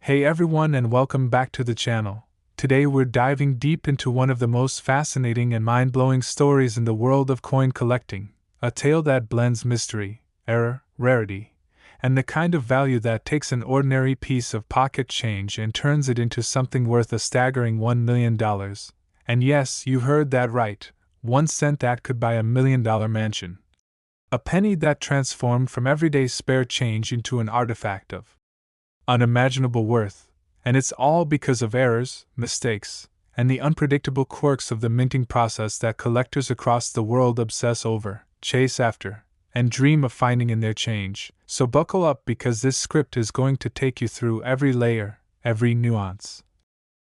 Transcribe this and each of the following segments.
Hey everyone, and welcome back to the channel. Today we're diving deep into one of the most fascinating and mind-blowing stories in the world of coin collecting, a tale that blends mystery, error, rarity, and the kind of value that takes an ordinary piece of pocket change and turns it into something worth a staggering $1 million. And yes, you heard that right, 1 cent that could buy $1 million mansion. A penny that transformed from everyday spare change into an artifact of unimaginable worth, and it's all because of errors, mistakes, and the unpredictable quirks of the minting process that collectors across the world obsess over, chase after, and dream of finding in their change. So buckle up, because this script is going to take you through every layer, every nuance,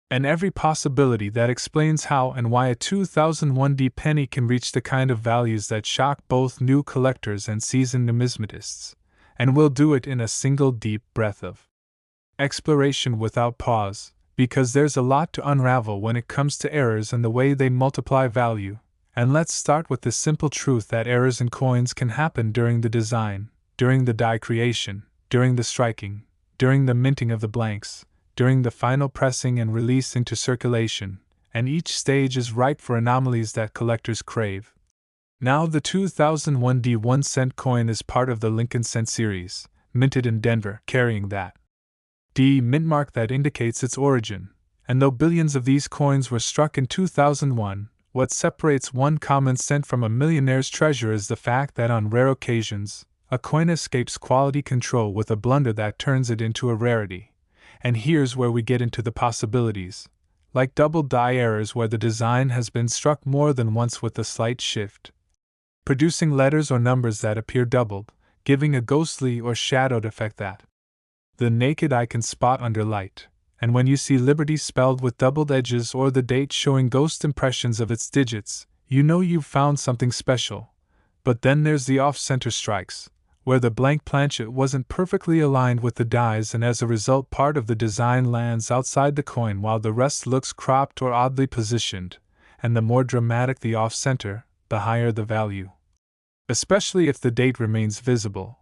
and every possibility that explains how and why a 2001 penny can reach the kind of values that shock both new collectors and seasoned numismatists. And we'll do it in a single deep breath of exploration without pause, because there's a lot to unravel when it comes to errors and the way they multiply value. And let's start with the simple truth that errors in coins can happen during the design, during the die creation, during the striking, during the minting of the blanks, during the final pressing and release into circulation, and each stage is ripe for anomalies that collectors crave. Now, the 2001 1 cent coin is part of the Lincoln Cent series, minted in Denver, carrying that D mint mark that indicates its origin. And though billions of these coins were struck in 2001, what separates 1 common cent from a millionaire's treasure is the fact that on rare occasions, a coin escapes quality control with a blunder that turns it into a rarity. And here's where we get into the possibilities. Like double die errors, where the design has been struck more than once with a slight shift, producing letters or numbers that appear doubled, giving a ghostly or shadowed effect that the naked eye can spot under light. And when you see Liberty spelled with doubled edges or the date showing ghost impressions of its digits, you know you've found something special. But then there's the off-center strikes, where the blank planchet wasn't perfectly aligned with the dies, and as a result part of the design lands outside the coin while the rest looks cropped or oddly positioned. And the more dramatic the off-center, the higher the value, especially if the date remains visible,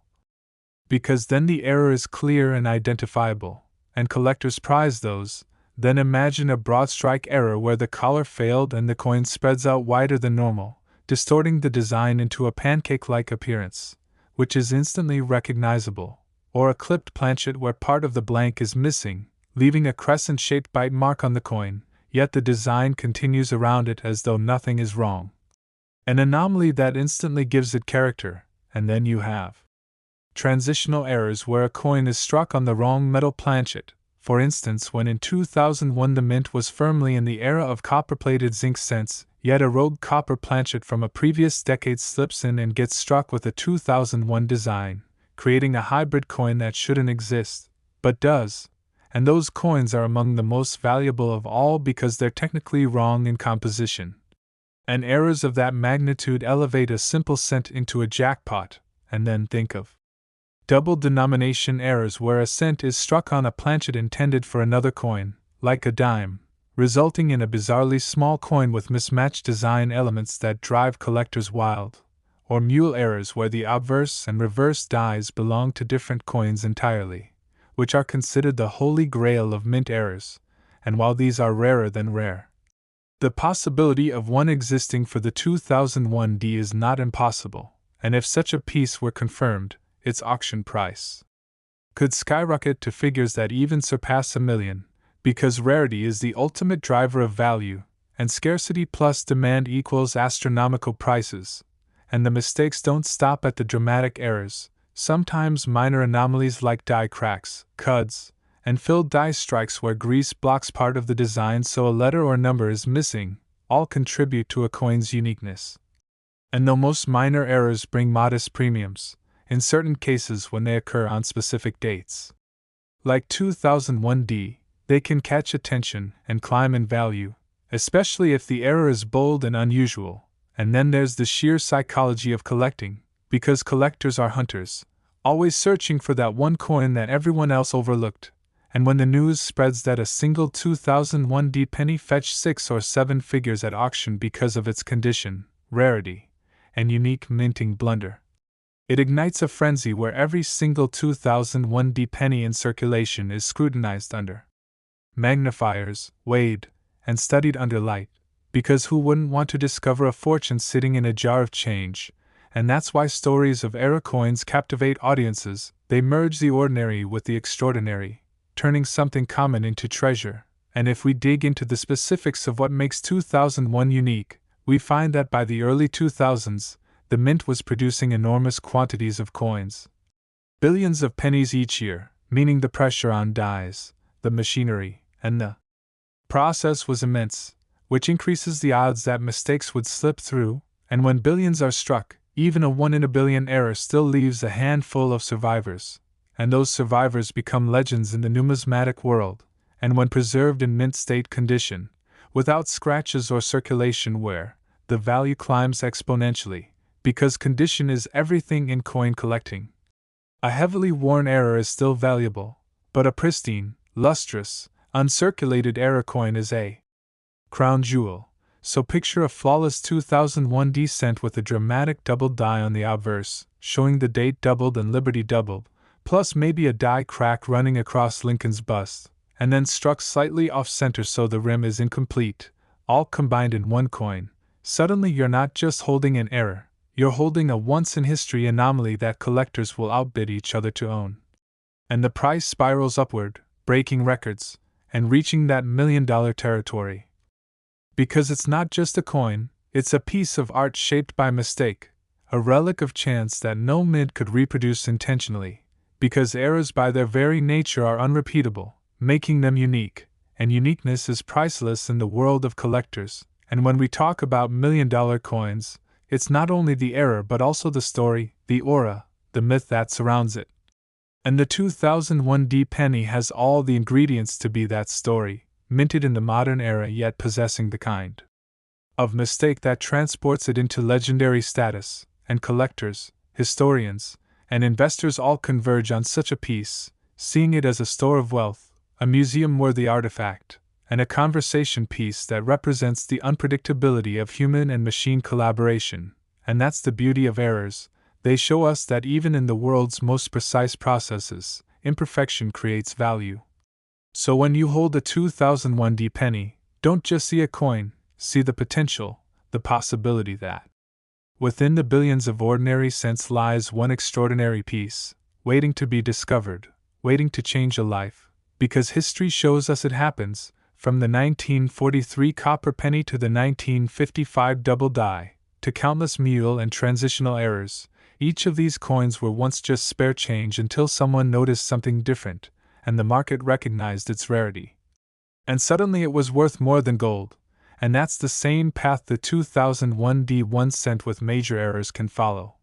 because then the error is clear and identifiable, and collectors prize those. Then imagine a broad strike error where the collar failed and the coin spreads out wider than normal, distorting the design into a pancake-like appearance, which is instantly recognizable, or a clipped planchet where part of the blank is missing, leaving a crescent-shaped bite mark on the coin, yet the design continues around it as though nothing is wrong. An anomaly that instantly gives it character. And then you have transitional errors where a coin is struck on the wrong metal planchet. For instance, when in 2001 the mint was firmly in the era of copper-plated zinc cents, yet a rogue copper planchet from a previous decade slips in and gets struck with a 2001 design, creating a hybrid coin that shouldn't exist, but does. And those coins are among the most valuable of all because they're technically wrong in composition. And errors of that magnitude elevate a simple cent into a jackpot. And then think of double denomination errors where a cent is struck on a planchet intended for another coin, like a dime, resulting in a bizarrely small coin with mismatched design elements that drive collectors wild. Or mule errors where the obverse and reverse dies belong to different coins entirely, which are considered the holy grail of mint errors. And while these are rarer than rare, the possibility of one existing for the 2001 is not impossible, and if such a piece were confirmed, its auction price could skyrocket to figures that even surpass $1 million, because rarity is the ultimate driver of value, and scarcity plus demand equals astronomical prices. And the mistakes don't stop at the dramatic errors. Sometimes minor anomalies like die cracks, cuds, and filled die strikes where grease blocks part of the design so a letter or number is missing, all contribute to a coin's uniqueness. And though most minor errors bring modest premiums, in certain cases when they occur on specific dates, like 2001 they can catch attention and climb in value, especially if the error is bold and unusual. And then there's the sheer psychology of collecting, because collectors are hunters, always searching for that one coin that everyone else overlooked. And when the news spreads that a single 2001 penny fetched 6 or 7 figures at auction because of its condition, rarity, and unique minting blunder, It ignites a frenzy where every single 2001D penny in circulation is scrutinized under magnifiers, weighed, and studied under light, because who wouldn't want to discover a fortune sitting in a jar of change? And that's why stories of era coins captivate audiences. They merge the ordinary with the extraordinary, turning something common into treasure. And if we dig into the specifics of what makes 2001 unique, we find that by the early 2000s, the mint was producing enormous quantities of coins. Billions of pennies each year, meaning the pressure on dies, the machinery, and the process was immense, which increases the odds that mistakes would slip through, and when billions are struck, even a 1 in a billion error still leaves a handful of survivors, and those survivors become legends in the numismatic world, and when preserved in mint state condition, without scratches or circulation wear, the value climbs exponentially, because condition is everything in coin collecting. A heavily worn error is still valuable, but a pristine, lustrous, uncirculated error coin is a crown jewel. So picture a flawless 2001D cent with a dramatic double die on the obverse, showing the date doubled and Liberty doubled, plus maybe a die crack running across Lincoln's bust, and then struck slightly off-center so the rim is incomplete, all combined in one coin. Suddenly you're not just holding an error, you're holding a once-in-history anomaly that collectors will outbid each other to own. And the price spirals upward, breaking records, and reaching that $1 million territory. Because it's not just a coin, it's a piece of art shaped by mistake, a relic of chance that no mint could reproduce intentionally, because errors by their very nature are unrepeatable, making them unique, and uniqueness is priceless in the world of collectors. And when we talk about $1 million coins, it's not only the error but also the story, the aura, the myth that surrounds it. And the 2001D penny has all the ingredients to be that story, minted in the modern era yet possessing the kind of mistake that transports it into legendary status, and collectors, historians, and investors all converge on such a piece, seeing it as a store of wealth, a museum-worthy artifact, and a conversation piece that represents the unpredictability of human and machine collaboration. And that's the beauty of errors. They show us that even in the world's most precise processes, imperfection creates value. So when you hold a 2001D penny, don't just see a coin, see the potential, the possibility that within the billions of ordinary cents lies one extraordinary piece, waiting to be discovered, waiting to change a life, because history shows us it happens, from the 1943 copper penny to the 1955 double die, to countless mule and transitional errors. Each of these coins were once just spare change until someone noticed something different, and the market recognized its rarity. And suddenly it was worth more than gold, and that's the same path the 2001D 1 cent with major errors can follow.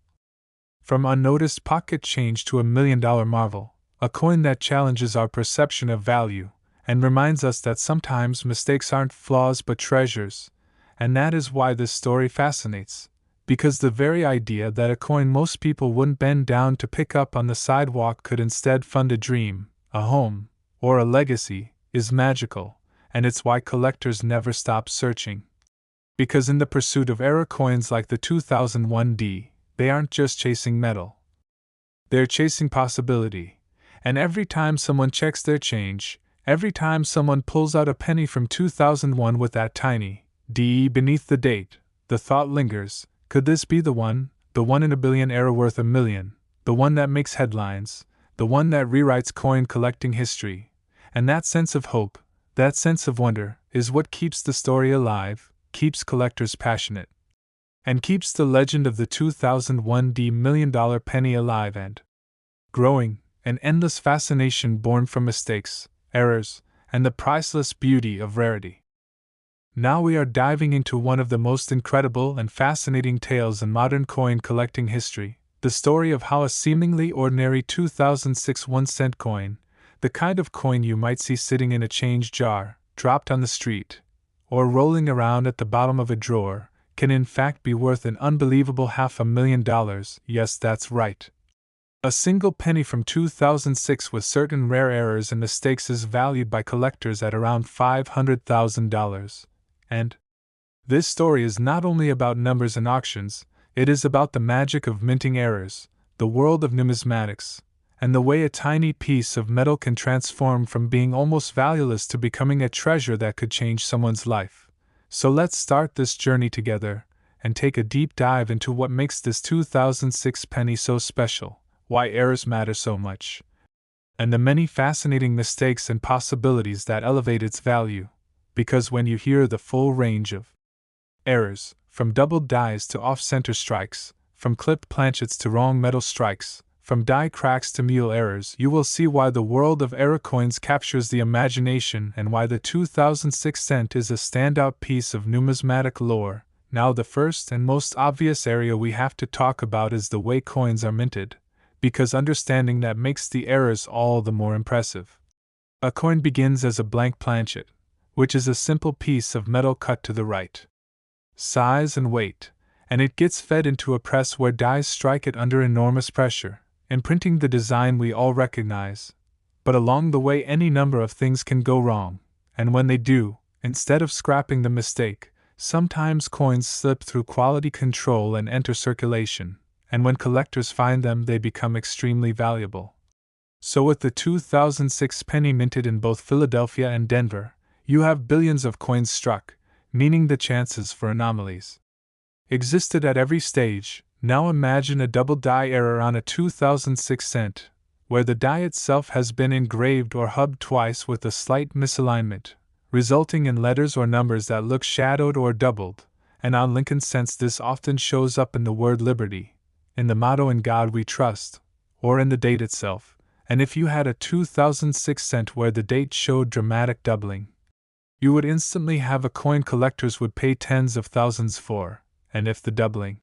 From unnoticed pocket change to $1 million marvel, a coin that challenges our perception of value, and reminds us that sometimes mistakes aren't flaws but treasures, and that is why this story fascinates. Because the very idea that a coin most people wouldn't bend down to pick up on the sidewalk could instead fund a dream, a home, or a legacy, is magical, and it's why collectors never stop searching. Because in the pursuit of error coins like the 2001D, they aren't just chasing metal. They're chasing possibility, and every time someone checks their change, every time someone pulls out a penny from 2001 with that tiny D beneath the date, the thought lingers. Could this be the one in a billion error worth $1 million, the one that makes headlines, the one that rewrites coin collecting history? And that sense of hope, that sense of wonder, is what keeps the story alive, keeps collectors passionate, and keeps the legend of the 2001D $1 million penny alive and growing, an endless fascination born from mistakes, errors, and the priceless beauty of rarity. Now we are diving into one of the most incredible and fascinating tales in modern coin collecting history, the story of how a seemingly ordinary 2006 1-cent coin, the kind of coin you might see sitting in a change jar, dropped on the street, or rolling around at the bottom of a drawer, can in fact be worth an unbelievable $500,000. Yes, that's right. A single penny from 2006 with certain rare errors and mistakes is valued by collectors at around $500,000. And this story is not only about numbers and auctions, it is about the magic of minting errors, the world of numismatics, and the way a tiny piece of metal can transform from being almost valueless to becoming a treasure that could change someone's life. So let's start this journey together and take a deep dive into what makes this 2006 penny so special, why errors matter so much, and the many fascinating mistakes and possibilities that elevate its value. Because when you hear the full range of errors, from doubled dies to off-center strikes, from clipped planchets to wrong metal strikes, from die cracks to mule errors, you will see why the world of error coins captures the imagination and why the 2006 cent is a standout piece of numismatic lore. Now, the first and most obvious area we have to talk about is the way coins are minted, because understanding that makes the errors all the more impressive. A coin begins as a blank planchet, which is a simple piece of metal cut to the right size and weight, and it gets fed into a press where dies strike it under enormous pressure, imprinting the design we all recognize. But along the way, any number of things can go wrong, and when they do, instead of scrapping the mistake, sometimes coins slip through quality control and enter circulation, and when collectors find them, they become extremely valuable. So with the 2006 penny minted in both Philadelphia and Denver, you have billions of coins struck, meaning the chances for anomalies existed at every stage. Now imagine a double die error on a 2006 cent, where the die itself has been engraved or hubbed twice with a slight misalignment, resulting in letters or numbers that look shadowed or doubled, and on Lincoln cents this often shows up in the word liberty, in the motto "In God We Trust," or in the date itself. And if you had a 2006 cent where the date showed dramatic doubling, you would instantly have a coin collectors would pay tens of thousands for, and if the doubling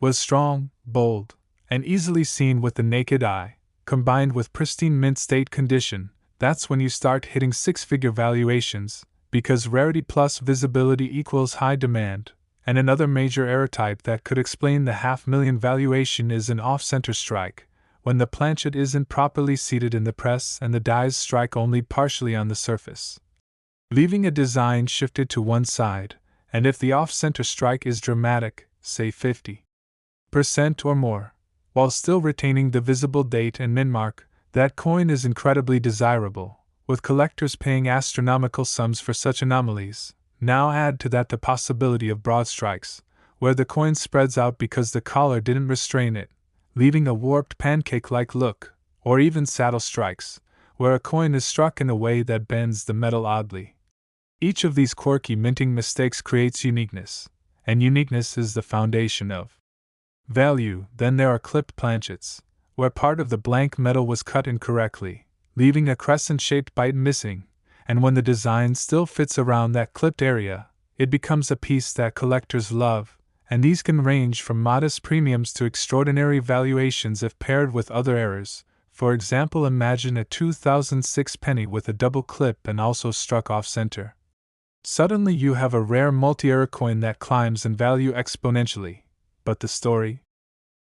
was strong, bold, and easily seen with the naked eye, combined with pristine mint state condition, that's when you start hitting six-figure valuations, because rarity plus visibility equals high demand. And another major error type that could explain the $500,000 valuation is an off-center strike, when the planchet isn't properly seated in the press and the dies strike only partially on the surface, leaving a design shifted to one side. And if the off-center strike is dramatic, say 50% or more, while still retaining the visible date and mint mark, that coin is incredibly desirable, with collectors paying astronomical sums for such anomalies. Now add to that the possibility of broad strikes, where the coin spreads out because the collar didn't restrain it, leaving a warped pancake-like look, or even saddle strikes, where a coin is struck in a way that bends the metal oddly. Each of these quirky minting mistakes creates uniqueness, and uniqueness is the foundation of value. Then there are clipped planchets, where part of the blank metal was cut incorrectly, leaving a crescent-shaped bite missing, and when the design still fits around that clipped area, it becomes a piece that collectors love, and these can range from modest premiums to extraordinary valuations if paired with other errors. For example, imagine a 2006 penny with a double clip and also struck off-center. Suddenly you have a rare multi-error coin that climbs in value exponentially. But the story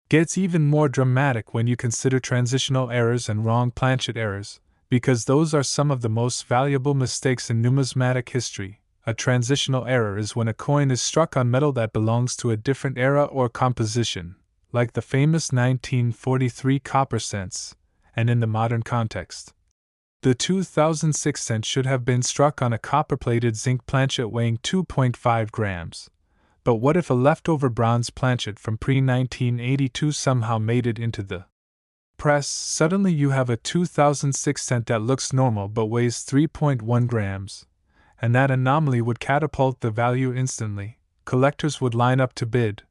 gets even more dramatic when you consider transitional errors and wrong planchet errors, because those are some of the most valuable mistakes in numismatic history. A transitional error is when a coin is struck on metal that belongs to a different era or composition, like the famous 1943 copper cents, and in the modern context, the 2006 cent should have been struck on a copper-plated zinc planchet weighing 2.5 grams. But what if a leftover bronze planchet from pre-1982 somehow made it into the press? Suddenly you have a 2006 cent that looks normal but weighs 3.1 grams. And that anomaly would catapult the value instantly. Collectors would line up to bid,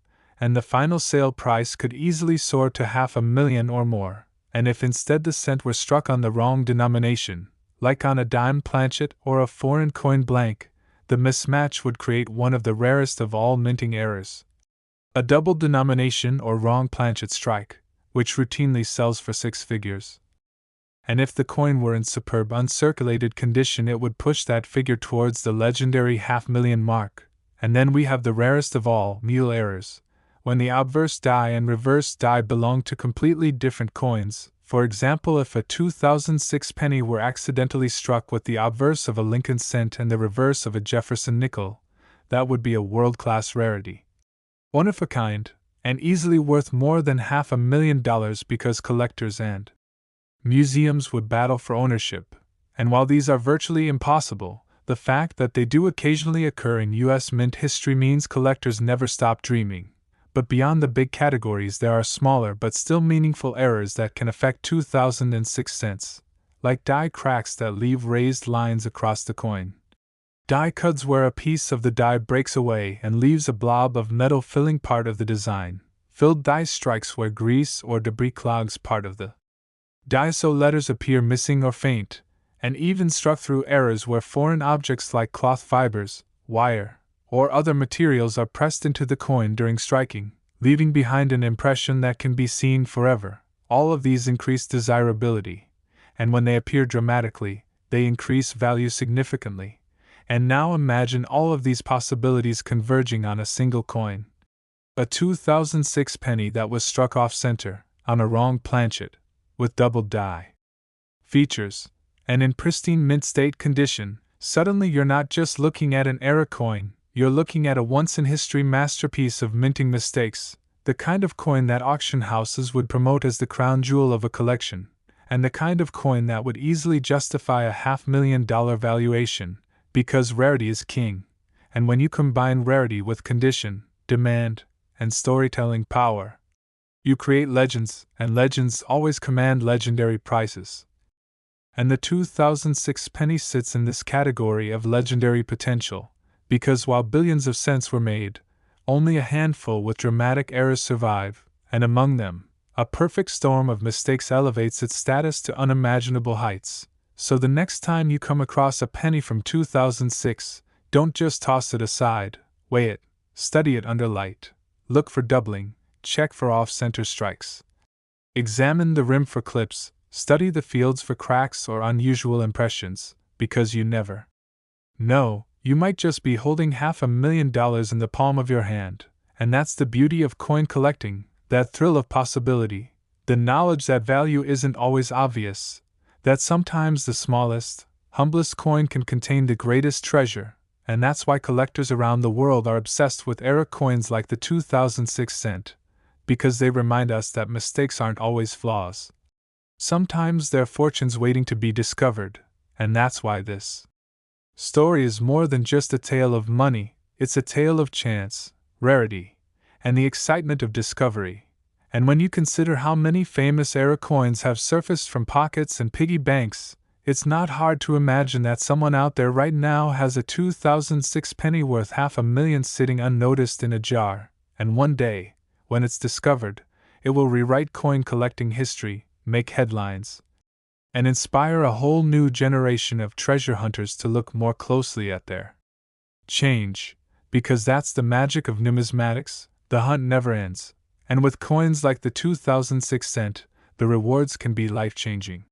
and the final sale price could easily soar to $500,000 or more. And if instead the cent were struck on the wrong denomination, like on a dime planchet or a foreign coin blank, the mismatch would create one of the rarest of all minting errors: a double denomination or wrong planchet strike, which routinely sells for six figures. And if the coin were in superb uncirculated condition, it would push that figure towards the legendary $500,000 mark. And then we have the rarest of all, mule errors, when the obverse die and reverse die belong to completely different coins. For example, if a 2006 penny were accidentally struck with the obverse of a Lincoln cent and the reverse of a Jefferson nickel, that would be a world-class rarity. One of a kind, and easily worth more than $500,000 because collectors and museums would battle for ownership. And while these are virtually impossible, the fact that they do occasionally occur in U.S. mint history means collectors never stop dreaming. But beyond the big categories, there are smaller but still meaningful errors that can affect 2006 cents, like die cracks that leave raised lines across the coin. Die cuts where a piece of the die breaks away and leaves a blob of metal filling part of the design. Filled die strikes where grease or debris clogs part of the die so letters appear missing or faint, and even struck through errors where foreign objects like cloth fibers, wire, or other materials are pressed into the coin during striking, leaving behind an impression that can be seen forever. All of these increase desirability, and when they appear dramatically, they increase value significantly. And now imagine all of these possibilities converging on a single coin. A 2006 penny that was struck off center, on a wrong planchet, with doubled die features, and in pristine mint state condition. Suddenly you're not just looking at an era coin, you're looking at a once-in-history masterpiece of minting mistakes, the kind of coin that auction houses would promote as the crown jewel of a collection, and the kind of coin that would easily justify a $500,000 valuation, because rarity is king. And when you combine rarity with condition, demand, and storytelling power, you create legends, and legends always command legendary prices. And the 2006 penny sits in this category of legendary potential, because while billions of cents were made, only a handful with dramatic errors survive, and among them, a perfect storm of mistakes elevates its status to unimaginable heights. So the next time you come across a penny from 2006, don't just toss it aside, weigh it, study it under light, look for doubling, check for off-center strikes. Examine the rim for clips, study the fields for cracks or unusual impressions, because you never know, you might just be holding $500,000 in the palm of your hand, and that's the beauty of coin collecting, that thrill of possibility, the knowledge that value isn't always obvious, that sometimes the smallest, humblest coin can contain the greatest treasure, and that's why collectors around the world are obsessed with era coins like the 2006 cent, because they remind us that mistakes aren't always flaws. Sometimes they're fortunes waiting to be discovered, and that's why this story is more than just a tale of money, it's a tale of chance, rarity, and the excitement of discovery. And when you consider how many famous era coins have surfaced from pockets and piggy banks, it's not hard to imagine that someone out there right now has a 2006 penny worth $500,000 sitting unnoticed in a jar, and one day, when it's discovered, it will rewrite coin collecting history, make headlines, and inspire a whole new generation of treasure hunters to look more closely at their change, because that's the magic of numismatics, the hunt never ends. And with coins like the 2006 cent, the rewards can be life-changing.